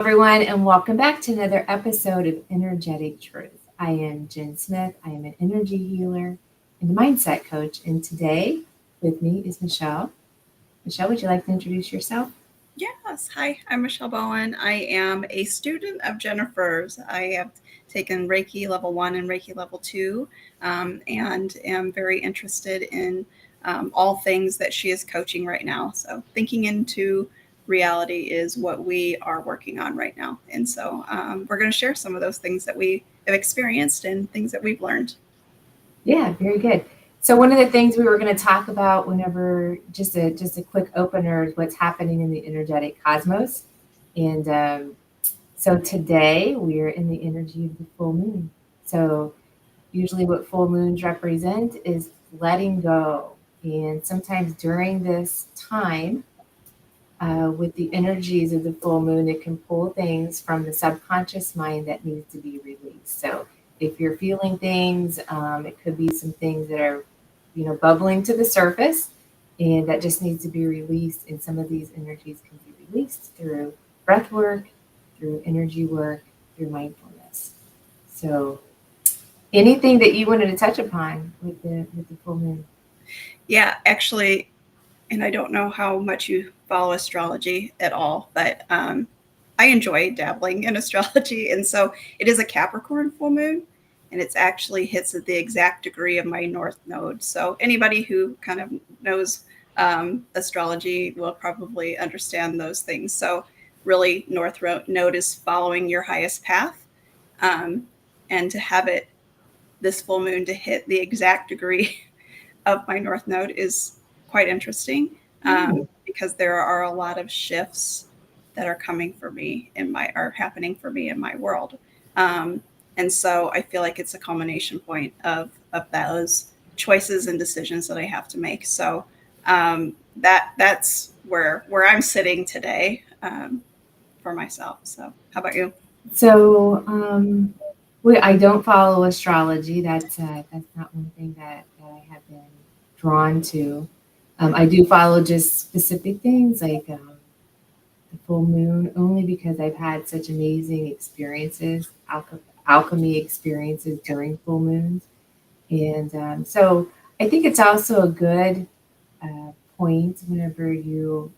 Everyone, and welcome back to another episode of Energetic Truth. I am Jen Smith. I am an energy healer and a mindset coach. And today with me is Michele. Michele, would you like to introduce yourself? Yes. Hi, I'm Michele Bowen. I am a student of Jennifer's. I have taken Reiki level 1 and Reiki level 2, and am very interested in all things that she is coaching right now. So, thinking into reality is what we are working on right now. And so, we're going to share some of those things that we have experienced and things that we've learned. Yeah, very good. So one of the things we were going to talk about whenever just a quick opener is what's happening in the energetic cosmos. And so today we are in the energy of the full moon. So usually what full moons represent is letting go. And sometimes during this time, with the energies of the full moon, it can pull things from the subconscious mind that needs to be released. So if you're feeling things, it could be some things that are, bubbling to the surface and that just needs to be released. And some of these energies can be released through breath work, through energy work, through mindfulness. So anything that you wanted to touch upon with the full moon? Yeah, actually, and I don't know how much you follow astrology at all, but I enjoy dabbling in astrology. And so it is a Capricorn full moon, and it's actually hits at the exact degree of my North Node. So anybody who kind of knows astrology will probably understand those things. So really, Node is following your highest path. Um, and to have it, this full moon, to hit the exact degree of my North Node is quite interesting, Mm. because there are a lot of shifts that are coming for me are happening for me in my world. Um, and so I feel like it's a culmination point of those choices and decisions that I have to make. So that's where I'm sitting today, for myself. So how about you? So, I don't follow astrology. That's not one thing that I have been drawn to. I do follow just specific things like the full moon, only because I've had such amazing experiences, alchemy experiences during full moons, and so I think it's also a good point whenever the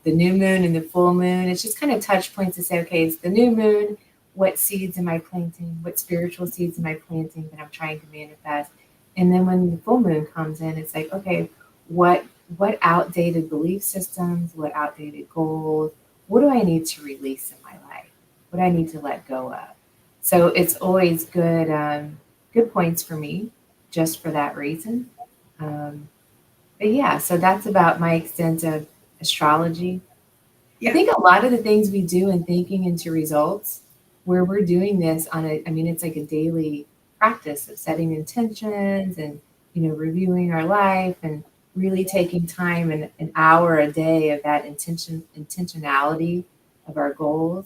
new moon and the full moon. It's just kind of touch points to say, okay, it's the new moon. What seeds am I planting? What spiritual seeds am I planting that I'm trying to manifest? And then when the full moon comes in, it's like, okay, what what outdated belief systems, what outdated goals, what do I need to release in my life? What do I need to let go of? So it's always good points for me, just for that reason. Um, but yeah, so that's about my extent of astrology. I Yeah. think a lot of the things we do in thinking into results, where we're doing this I mean, it's like a daily practice of setting intentions and, reviewing our life and really taking time and an hour a day of that intentionality of our goals.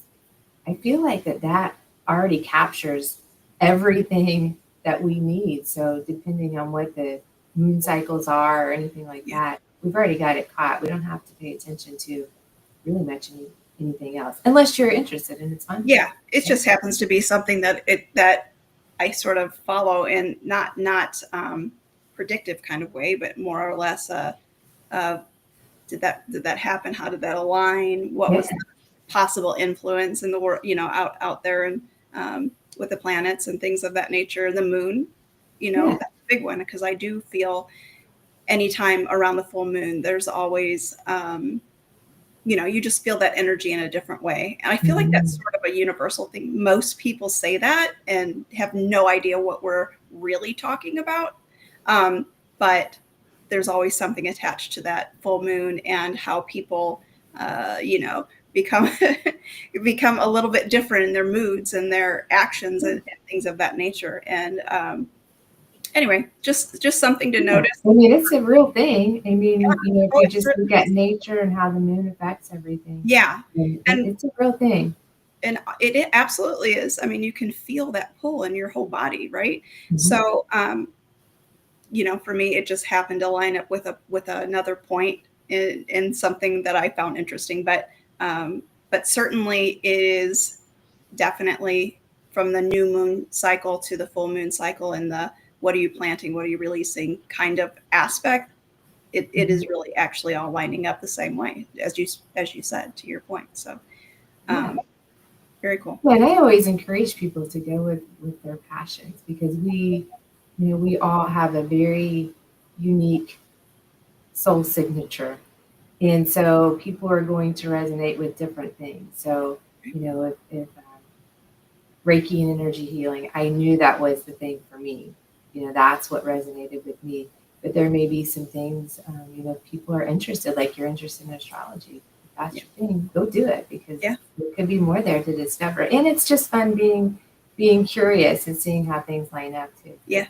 I feel like that already captures everything that we need. So depending on what the moon cycles are or anything like Yeah. that, we've already got it caught. We don't have to pay attention to really much anything else, unless you're interested, and it's fun. Yeah, it Yeah. just happens to be something that I sort of follow in not predictive kind of way, but more or less uh, did that happen? How did that align? What Yeah. was the possible influence in the world? Out there and with the planets and things of that nature. The moon, Yeah. that's a big one because I do feel anytime around the full moon, there's always you just feel that energy in a different way. And I feel like that's Mhm. sort of a universal thing. Most people say that and have no idea what we're really talking about. But there's always something attached to that full moon and how people, become become a little bit different in their moods and their actions and things of that nature. And anyway, just something to Yeah. notice. I mean, it's a real thing. I mean, if Oh, you it just look really at is. nature and how the moon affects everything, Yeah. And it's a real thing. it absolutely is. I mean, you can feel that pull in your whole body, right? Mhm. So, for me, it just happened to line up with another point in something that I found interesting. But but certainly it is definitely from the new moon cycle to the full moon cycle and the what are you planting, what are you releasing kind of aspect. It is really actually all lining up the same way as you said, to your point. So Yeah. very cool. Yeah, and I always encourage people to go with their passions because we all have a very unique soul signature. And so people are going to resonate with different things. So, if Reiki and energy healing, I knew that was the thing for me. That's what resonated with me. But there may be some things, people are interested, like you're interested in astrology. If that's your thing, go do it because there could be more there to discover. And it's just fun being curious and seeing how things line up too. Yeah.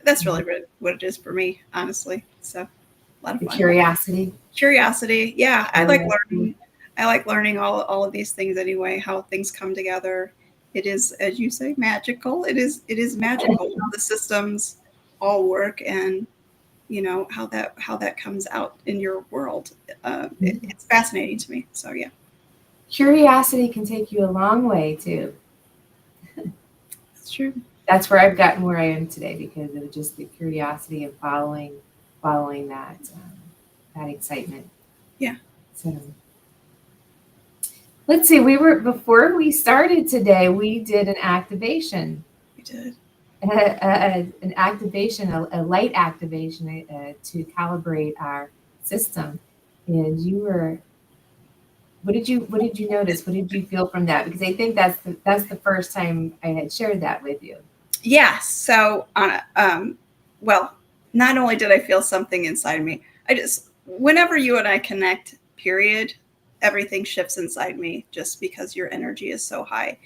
That's really what it is for me, honestly. So a lot of The fun. Curiosity. Yeah. I like learning. I like learning all of these things anyway, how things come together. It is, as you say, magical. It is magical how the systems all work and how that comes out in your world. It's fascinating to me. So yeah. Curiosity can take you a long way too. It's true. That's where I've gotten where I am today because of just the curiosity of following that excitement. Yeah. So let's see. Before we started today, we did an activation. We did an activation, a light activation to calibrate our system. And you were. What did you notice? What did you feel from that? Because I think that's the first time I had shared that with you. Yeah. So well, not only did I feel something inside me, whenever you and I connect, period, everything shifts inside me just because your energy is so high.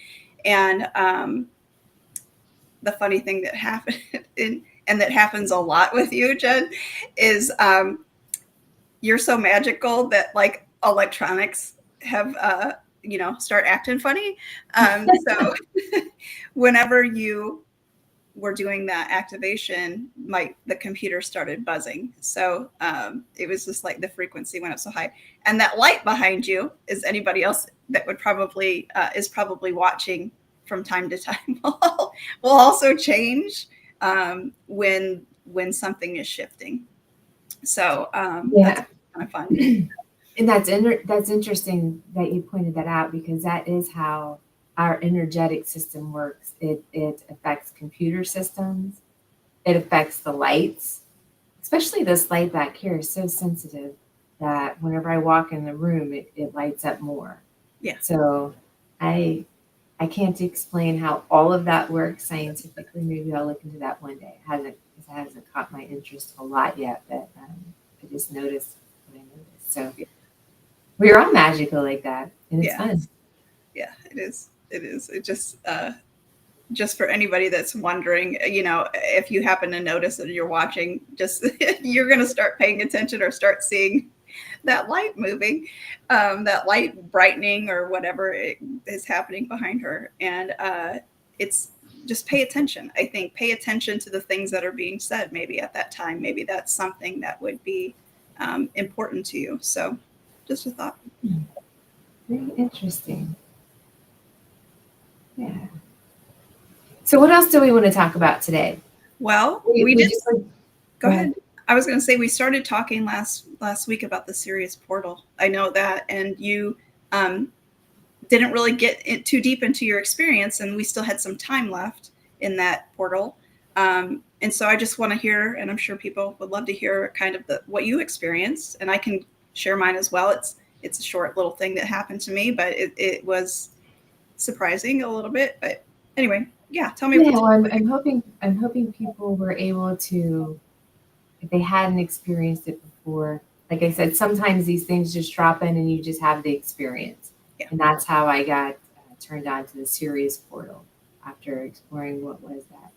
And the funny thing that happened and that happens a lot with you, Jen, is you're so magical that like electronics have start acting funny. So whenever you were doing that activation, the computer started buzzing. So it was just like the frequency went up so high. And that light behind you is anybody else that would probably is probably watching from time to time will also change when something is shifting. So that's kind of fun. And that's interesting that you pointed that out because that is how our energetic system works. It affects computer systems. It affects the lights, especially this light back here is so sensitive that whenever I walk in the room, it lights up more. Yeah. So I can't explain how all of that works scientifically. Maybe I'll look into that one day. It hasn't caught my interest a lot yet, but I just noticed what I noticed. So we're all magical like that, and it's fun. Yeah, it is. It is. It just for anybody that's wondering, if you happen to notice that you're watching, just you're going to start paying attention or start seeing that light moving, that light brightening or whatever is happening behind her. And it's just pay attention. I think pay attention to the things that are being said. Maybe at that time, maybe that's something that would be important to you. So just a thought. Very interesting. Yeah. So what else do we want to talk about today? Well, we did. Go ahead. I was going to say we started talking last week about the Sirius Portal. I know that, and you didn't really get too deep into your experience, and we still had some time left in that portal. And so I just want to hear, and I'm sure people would love to hear kind of what you experienced, and I can share mine as well. It's a short little thing that happened to me, but it was surprising a little bit. But anyway, yeah, tell me. Yeah, well, I'm hoping people were able to, if they hadn't experienced it before, like I said, sometimes these things just drop in and you just have the experience. Yeah. And that's how I got turned on to the Sirius Portal after exploring what was that.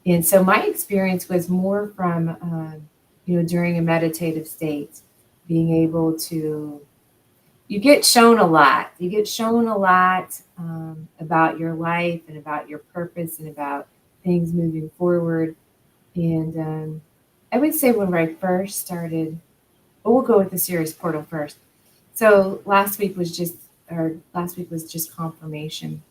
And so my experience was more from, during a meditative state, being able to, you get shown a lot. You get shown a lot about your life and about your purpose and about things moving forward. And I would say when I first started, we'll go with the Sirius Portal first. So last week was just or last week was just confirmation.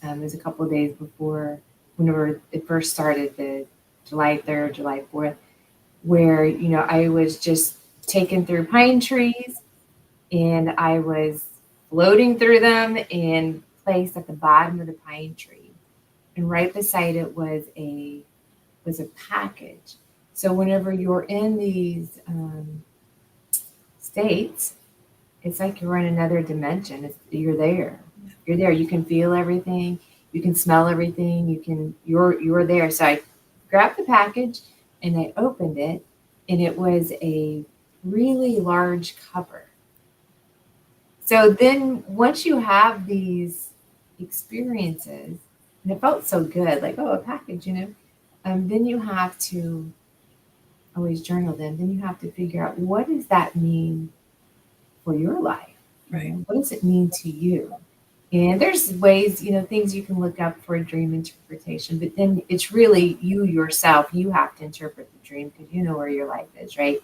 It was a couple of days before, whenever it first started, the July 3rd, July 4th, where, I was just taken through pine trees, and I was floating through them and placed at the bottom of the pine tree. And right beside it was a package. So whenever you're in these states, it's like you're in another dimension. You're there. You're there. You can feel everything. You can smell everything. You're there. So I grabbed the package and I opened it, and it was a really large cover. So then once you have these experiences, and it felt so good, like, oh, a package. Then you have to always journal them. Then you have to figure out, what does that mean for your life? Right. What does it mean to you? And there's ways, things you can look up for a dream interpretation, but then it's really you yourself. You have to interpret the dream because you know where your life is, right?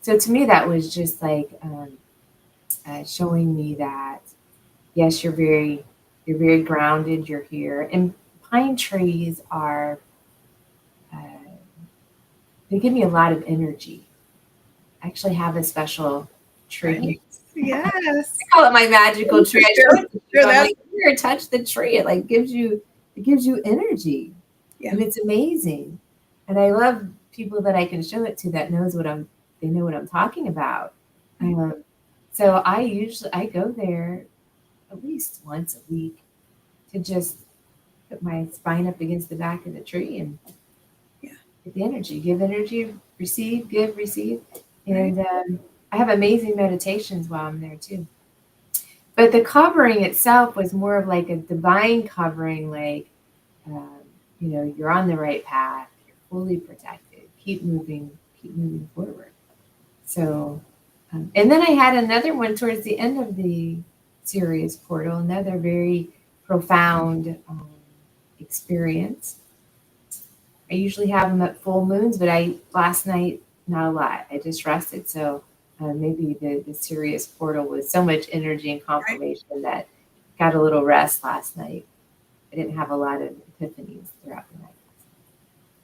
So to me, that was just like showing me that, yes, you're very grounded. You're here, and pine trees are, uh, they give me a lot of energy. I actually have a special tree. Right. Yes. I call it my magical tree. I show it to Sure, people. I'm that's like, here, touch the tree. It like gives you energy, Yeah. and it's amazing. And I love people that I can show it to that they know what I'm talking about. Right. So I go there at least once a week to just put my spine up against the back of the tree and Yeah. get the energy, give energy, receive, give, receive. Right. And I have amazing meditations while I'm there too. But the covering itself was more of like a divine covering, like, um, you're on the right path, you're fully protected, keep moving forward. So, and then I had another one towards the end of the Sirius Portal, another very profound experience. I usually have them at full moons, but last night, not a lot. I just rested. So maybe the Sirius Portal was so much energy and Right. confirmation that got a little rest last night. I didn't have a lot of epiphanies throughout the night.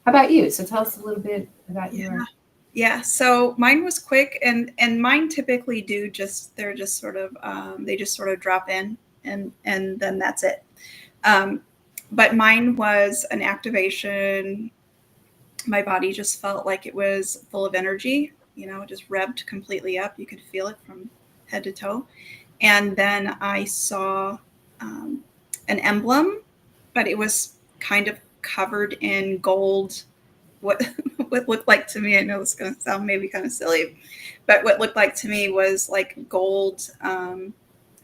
How about you? So tell us a little bit about your. Yeah. So mine was quick, and mine typically they're just sort of they just sort of drop in, and then that's it. Um, but mine was an activation. My body just felt like it was full of energy, just revved completely up. You could feel it from head to toe. And then I saw an emblem, but it was kind of covered in gold. What what looked like to me, I know this is going to sound maybe kind of silly, but what looked like to me was like gold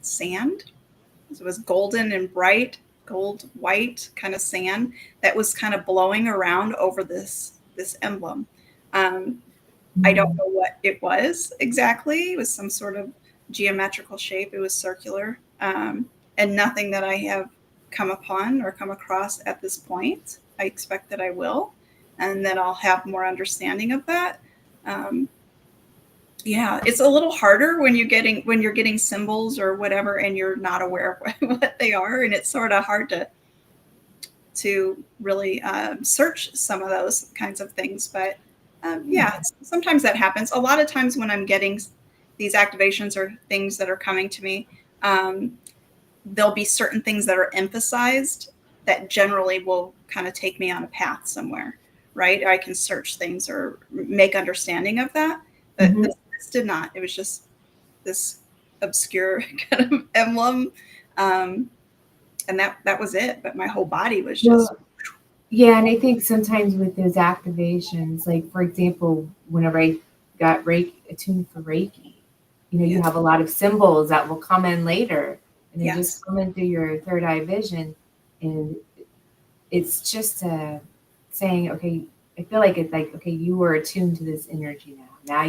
sand. So it was golden and bright, gold white kind of sand that was kind of blowing around over this emblem. I don't know what it was exactly. It was some sort of geometrical shape. It was circular, and nothing that I have come upon or come across at this point. I expect that I will, and that I'll have more understanding of that. Um, yeah, it's a little harder when you're getting symbols or whatever, and you're not aware of what they are, and it's sort of hard to really search some of those kinds of things. But yeah, sometimes that happens. A lot of times when I'm getting these activations or things that are coming to me, there'll be certain things that are emphasized that generally will kind of take me on a path somewhere, right? I can search things or make understanding of that. But Mhm. this did not. It was just this obscure kind of emblem. And that was it. But my whole body was just, Well, yeah, and I think sometimes with those activations, like for example, whenever I got Reiki attuned for Reiki, you yes, have a lot of symbols that will come in later, and they just yes, come in through your third eye vision, and it's just saying, okay, I feel like it's like, okay, you are attuned to this energy now.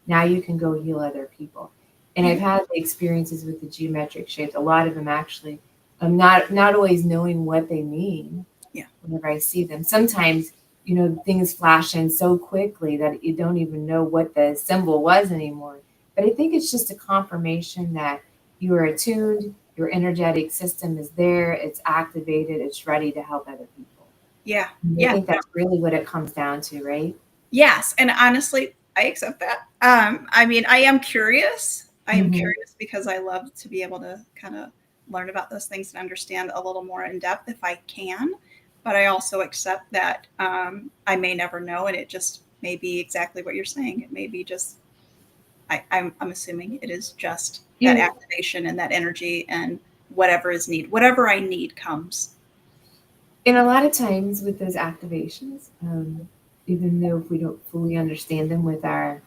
Now you can go heal other people. And I've yeah, had the experiences with the geometric shapes. A lot of them actually, I'm not always knowing what they mean yeah, whenever I see them. Sometimes, things flash in so quickly that you don't even know what the symbol was anymore. But I think it's just a confirmation that you are attuned, your energetic system is there, it's activated, it's ready to help other people. Yeah. And I Yeah. think that's really what it comes down to, right? Yes. And honestly, I accept that. I mean, I am curious. I am Mm-hmm. curious because I love to be able to kind of learn about those things and understand a little more in depth if I can. But I also accept that I may never know, and it just may be exactly what you're saying. It may be just, I'm assuming it is just that You, activation and that energy and whatever is needed, whatever I need comes. and a lot of times with those activations, even though if we don't fully understand them with our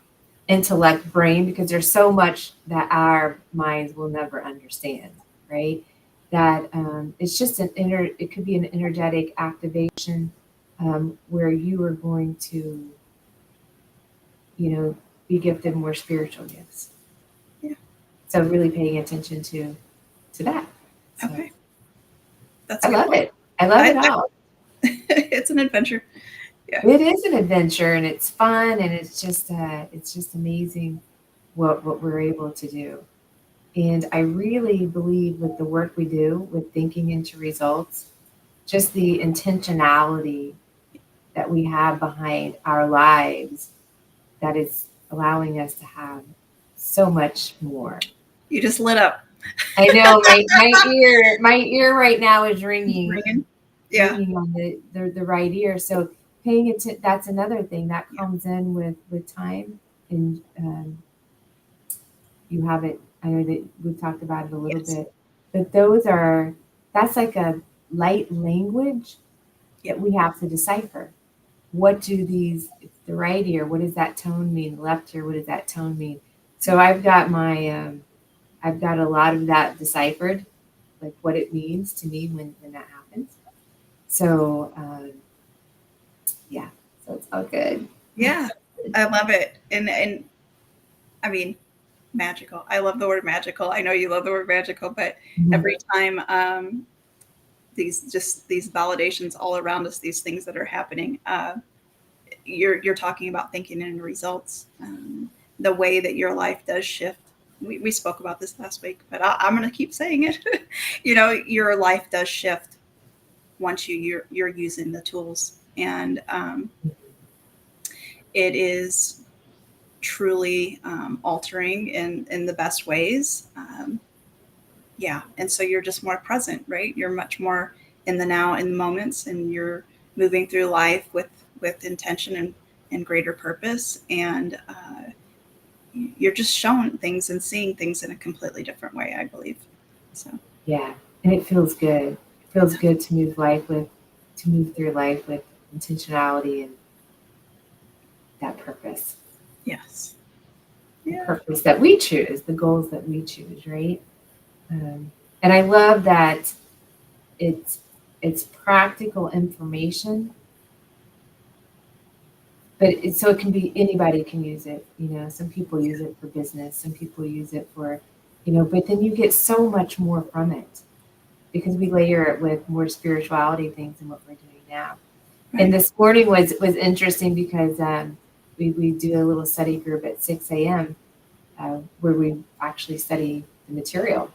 intellect brain, because there's so much that our minds will never understand, right? That it's just it could be an energetic activation where you are going to, you know, be gifted more spiritual gifts. Yeah. So really paying attention to that. So Okay. That's I a good love point. it. I love I, it all. it's an adventure. Yeah. It is an adventure and it's fun and it's just amazing what we're able to do. And I really believe with the work we do with thinking into results, just the intentionality that we have behind our lives that is allowing us to have so much more. You just lit up. I know my ear right now is ringing Ringing. Yeah. ringing on the right ear. So paying attention, that's another thing that Yeah. comes in with time. And you have it, I know that we've talked about it a little Yes. bit, but that's like a light language that Yep. we have to decipher. What do these, the right ear, what does that tone mean? The left ear, what does that tone mean? So I've got a lot of that deciphered, like what it means to me when that happens. So, yeah, so it's all good. Yeah. I love it. And I mean, magical. I love the word magical. I know you love the word magical, but Mhm. every time these validations all around us, these things that are happening, you're talking about thinking and results. The way that your life does shift. We spoke about this last week, but I'm going to keep saying it. Your life does shift once you're using the tools, and it is truly altering in the best ways. Yeah, and so you're just more present, right? You're much more in the now, in the moments, and you're moving through life with intention and greater purpose, and you're just showing things and seeing things in a completely different way, I believe. So Yeah, and it feels good. It feels good to move through life with intentionality and that purpose, yes, the yeah, purpose that we choose, the goals that we choose, right? And I love that it's it's practical information, but so it can be anybody can use it. You know, some people use it for business, some people use it for, but then you get so much more from it because we layer it with more spirituality things than what we're doing now. And right, this morning was interesting because we do a little study group at 6 a.m. Where we actually study the material,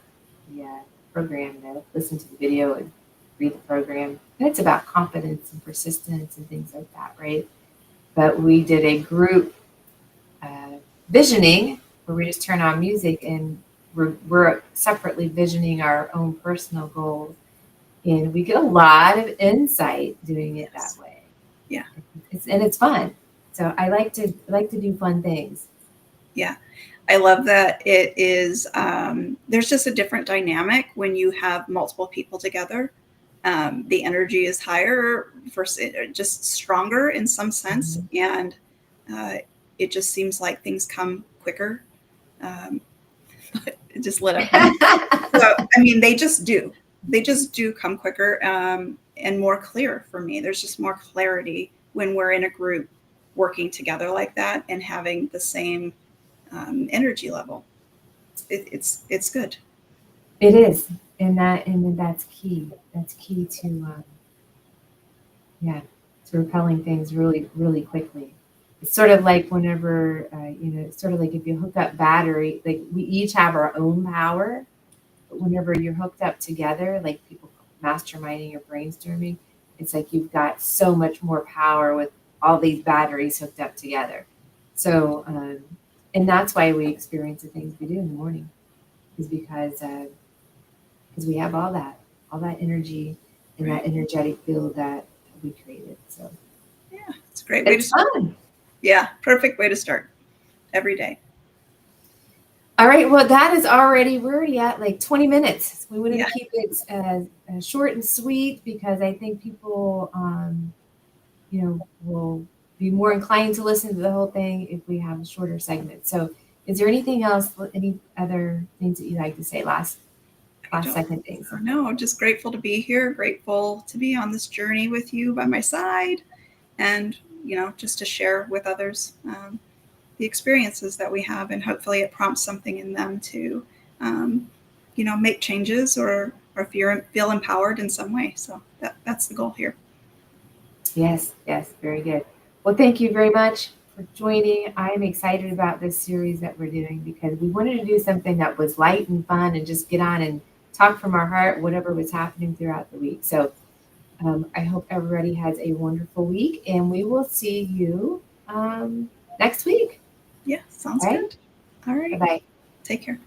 the program, and I listen to the video and read the program. And it's about confidence and persistence and things like that, right? But we did a group uh, visioning where we just turn on music and we're separately visioning our own personal goals. And we get a lot of insight doing it that yes, way. yeah, It's fun. So I like to do fun things. yeah. I love that it is. There's just a different dynamic when you have multiple people together. The energy is higher, just stronger in some sense, Mhm. and uh, it just seems like things come quicker. Um, it just lit up on me. So, I mean, they just do. They just do come quicker and more clear for me. There's just more clarity when we're in a group working together like that and having the same energy level. It's good. It is, and that's key. That's key to yeah, to repelling things really really quickly. It's sort of like whenever it's sort of like if you hook up battery, like we each have our own power, But whenever you're hooked up together, like people masterminding or brainstorming, it's like you've got so much more power with all these batteries hooked up together. So, and that's why we experience the things we do in the morning, is because we have all that energy and that energetic field that we created. So Yeah, it's a great way to it's start. fun. Yeah, perfect way to start every day. All right. Well, we're already at like 20 minutes. We wanted Yeah. to keep it short and sweet because I think people, will be more inclined to listen to the whole thing if we have a shorter segment. So, is there anything else, any other things that you'd like to say? Last second things. No, just grateful to be here, grateful to be on this journey with you by my side, and just to share with others the experiences that we have, and hopefully it prompts something in them to make changes or feel empowered in some way. So that's the goal here. Yes, very good. Well, thank you very much for joining. I'm excited about this series that we're doing because we wanted to do something that was light and fun and just get on and talk from our heart, whatever was happening throughout the week. So I hope everybody has a wonderful week, and we will see you next week. Yeah, sounds All right? good. All right. Bye-bye. Take care.